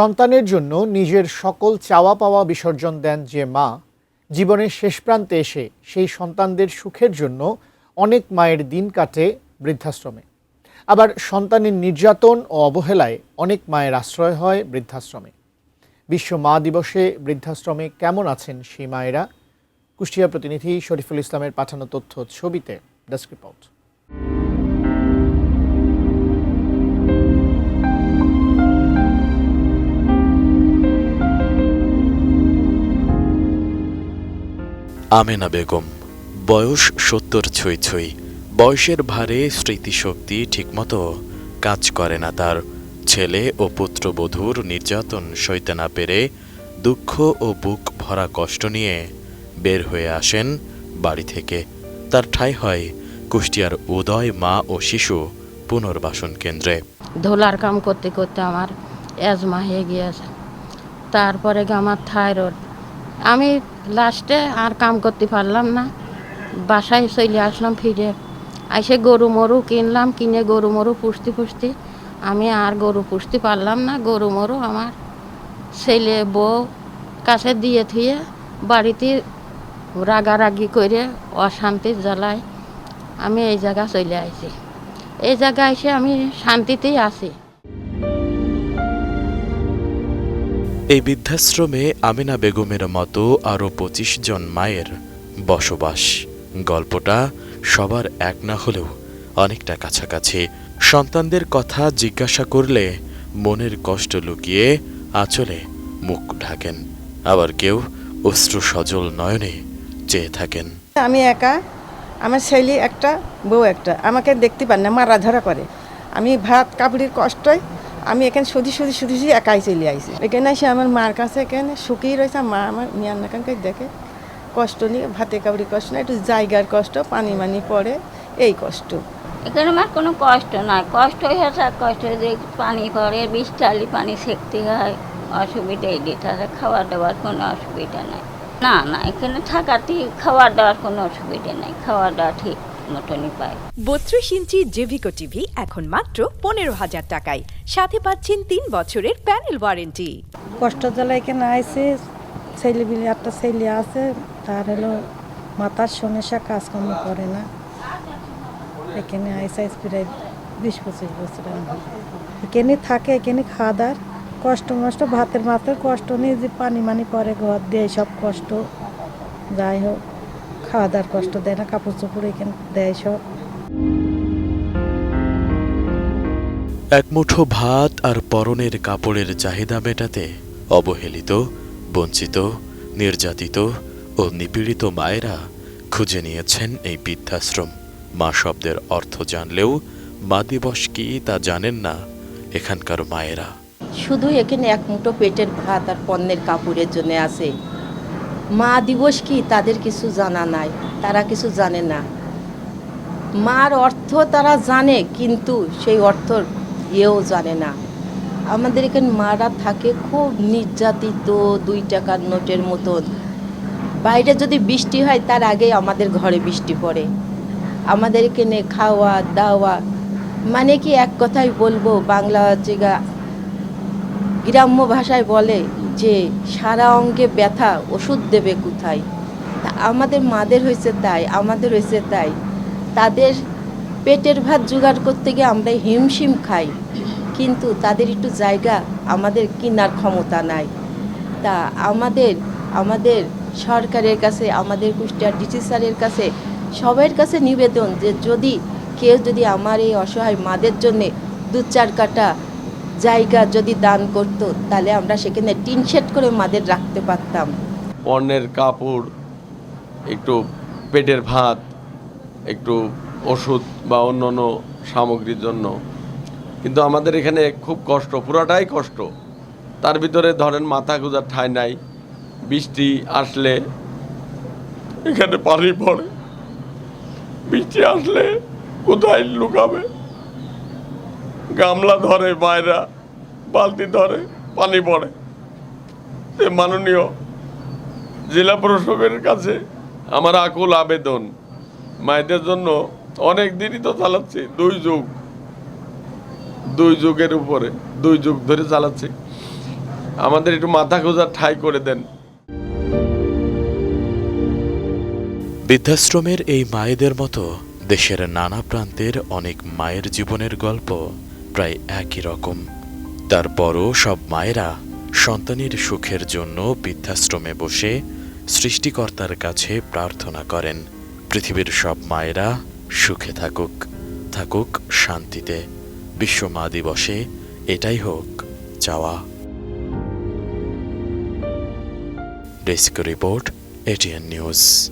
সন্তানের জন্য নিজের সকল চাওয়া পাওয়া বিসর্জন দেন যে মা, জীবনের শেষ প্রান্তে এসে সেই সন্তানদের সুখের জন্য অনেক মায়ের দিন কাটে বৃদ্ধাশ্রমে। আবার সন্তানের নির্যাতন ও অবহেলায় অনেক মায়ের আশ্রয় হয় বৃদ্ধাশ্রমে। বিশ্ব মা দিবসে বৃদ্ধাশ্রমে কেমন আছেন সেই মায়েরা? কুষ্টিয়া প্রতিনিধি শরীফুল ইসলামের পাঠানো তথ্য ছবিতে ডেস্ক রিপোর্ট। আমেনা বেগম, বয়স ৭০ ছুঁই ছুঁই। বয়সের ভারে স্মৃতিশক্তি ঠিকমতো কাজ করে না তার। ছেলে ও পুত্রবধূর নির্যাতন সইতে না পেরে দুঃখ ও বুক ভরা কষ্ট নিয়ে বের হয়ে আসেন বাড়ি থেকে। তার ঠাঁই হয় কুষ্টিয়ার উদয় মা ও শিশু পুনর্বাসন কেন্দ্রে। ধোলার কাম করতে করতে আমার অ্যাজমা হয়ে গিয়েছে, তারপরে আমার থাইরয়েড। আমি লাস্টে আর কাম করতে পারলাম না, বাসায় চলে আসলাম। ফিরে এসে গরু মরু কিনলাম, কিনে গরু মরু পুষতে আমি আর গরু পুষতে পারলাম না। গরু মরু আমার ছেলে বউ কাছে দিয়ে থুয়ে বাড়িতে রাগারাগি করে অশান্তির জ্বালায় আমি এই জায়গা চলে আসি। এই জায়গায় এসে আমি শান্তিতেই আছি। এই বৃদ্ধাশ্রমে আমেনা বেগমের মতো আরও ২৫ জন মায়ের বসবাস। গল্পটা সবার এক না হলেও অনেকটা কাছাকাছি। সন্তানদের কথা জিজ্ঞাসা করলে মনের কষ্ট লুকিয়ে আঁচলে মুখ ঢাকেন, আবার কেউ অশ্রু সজল নয়নে চেয়ে থাকেন। আমি একা, আমার ছেলে একটা, বউ একটা, আমাকে দেখতে পান না, মারা ধরা করে। আমি ভাত কাপড়ের কষ্টই আমি এখানে শুধু একাই চলে আইছি। এখানে এসে আমার মার কাছে এখানে শুকিয়ে রয়েছে। মা আমার মিয়ার নাকানকে দেখে কষ্ট নিয়ে, ভাতে কাপড়ি কষ্ট না, একটু জায়গার কষ্ট, পানি মানি পড়ে, এই কষ্ট। এখানে আমার কোনো কষ্ট নাই। কষ্ট হয়েছে, কষ্ট যে পানি পড়ে, বৃষ্টালি পানি সেঁকতে হয়, অসুবিধা এই দিতে হয়। খাওয়া দাওয়ার কোনো অসুবিধা নাই। না এখানে থাকাতে খাওয়া দাওয়ার কোনো অসুবিধা নাই, খাওয়া দাওয়া ঠিক মতনই পাই। ৩২ ইঞ্চি জেভিকো টিভি এখন মাত্র ১৫,০০০ টাকায়, সাথে পাচ্ছেন ৩ বছরের প্যানেল ওয়ারেন্টি। কষ্ট জ্বালা এখানে আইসে, ছেলে বিলে একটা ছেলে আছে, তার হলো মাথার সমস্যা, কাজকর্ম করে না। এখানে আইসে প্রায় ২০-২৫ বছর এখানে থাকে। এখানে খাওয়া দাওয়ার কষ্ট মষ্ট, ভাতের মাথার কষ্ট নেই, যে পানি মানি পরে ঘর দিয়ে সব কষ্ট। যাই হোক, খাওয়া দাওয়ার কষ্ট দেয় না, কাপড় চোপড় এখানে দেয় সব। এক মুঠো ভাত আর পরনের কাপড়ের চাহিদা মেটাতে অবহেলিত, বঞ্চিত, নির্যাতিত ও নিপীড়িত মায়েরা খুঁজে নিয়েছেন এই বৃদ্ধাশ্রম। মা শব্দের অর্থ জানলেও মা দিবস কি তা জানেন না এখানকার মায়েরা। শুধু এখানে এক মুঠো পেটের ভাত আর পণ্যের কাপড়ের জন্য আসে। মা দিবস কি তাদের কিছু জানা নাই, তারা কিছু জানে না। মার অর্থ তারা জানে, কিন্তু সেই অর্থ জানে না। আমাদের এখানে মারা থাকে খুব নির্যাতিত, ২ টাকার নোটের মতন। বাইরে যদি বৃষ্টি হয় তার আগেই আমাদের ঘরে বৃষ্টি পড়ে। আমাদের এখানে খাওয়া দাওয়া মানে কি, এক কথাই বলবো, বাংলা জায়গা গ্রাম্য ভাষায় বলে যে সারা অঙ্গে ব্যথা, ওষুধ দেবে কোথায়। তা আমাদের মাদের হয়েছে তাই, আমাদের হয়েছে তাই। তাদের পেটের ভাত জোগাড় করতে গিয়ে আমরা হিমশিম খাই, কিন্তু তাদের একটু জায়গা আমাদের কেনার ক্ষমতা নাই। তা আমাদের সরকারের কাছে, আমাদের কুষ্টিয়ার ডিসি স্যারের কাছে, সবার কাছে নিবেদন যে কেউ যদি আমার এই অসহায় মাদের জন্যে ২-৪ কাঠা জায়গা যদি দান করতো, তাহলে আমরা সেখানে টিন শেড করে মাদের রাখতে পারতাম। পণ্যের কাপড়, একটু পেটের ভাত, একটু ওষুধ বা অন্যান্য সামগ্রীর জন্য। কিন্তু আমাদের এখানে খুব কষ্ট, পুরাটাই কষ্ট। তার ভিতরে ধরেন মাথা গোঁজার ঠাঁই নাই। বৃষ্টি আসলে এখানে পানি পড়ে, বৃষ্টি আসলে কোথায় লুকাবে? গামলা ধরে মায়েরা, বালতি ধরে, পানি পড়ে। মাননীয় জেলা প্রশাসকের কাছে আমার আকুল আবেদন, মায়েদের জন্য অনেক দিনই তো চালাচ্ছি, 2 যুগের উপরে 2 যুগ ধরে চালাচ্ছি। আমাদের একটু মাথা গোঁজার ঠাঁই করে দেন। বৃদ্ধাশ্রমের এই মায়েদের মতো দেশের নানা প্রান্তের অনেক মায়ের জীবনের গল্প প্রায় একই রকম। তারপরও সব মায়েরা সন্তানের সুখের জন্য বৃদ্ধাশ্রমে বসে সৃষ্টিকর্তার কাছে প্রার্থনা করেন পৃথিবীর সব মায়েরা সুখে থাকুক, থাকুক শান্তিতে। বিশ্ব মা দিবসে এটাই হোক চাওয়া। Desk report, ATN news.